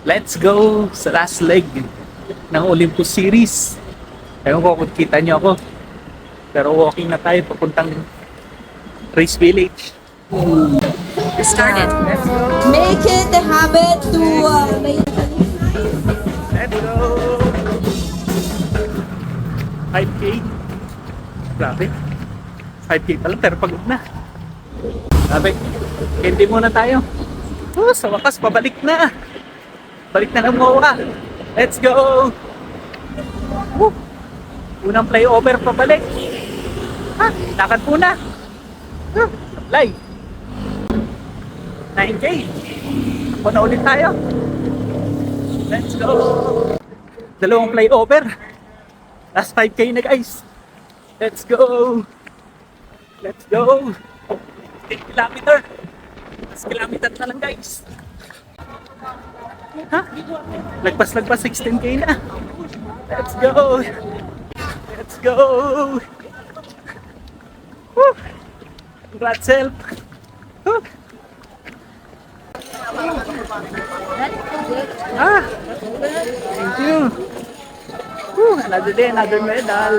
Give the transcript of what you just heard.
Let's go sa last leg ng Olympus Series. Ewan ko kung kita nyo ako. Pero walking na tayo papuntang Race Village. Started. Let's go! Make it a habit to Let's go! 5K. Grabe. 5K pala pero pagod na. Grabe. Hindi muna tayo. Oh, sa wakas, pabalik na. Balik na ng MOA. Let's go! Woo! Unang flyover pabalik. Ha? Lakad muna. Supply. 9K. Ako na ulit tayo. Let's go! Dalawang flyover. Last 5K na guys. Let's go! Let's go! 8 kilometer. Last kilometer na lang guys. Ha? Lagpas 16K na. Let's go! Let's go! Woo! Congrats, self! Woo! Thank you! Woo! Another day, another medal!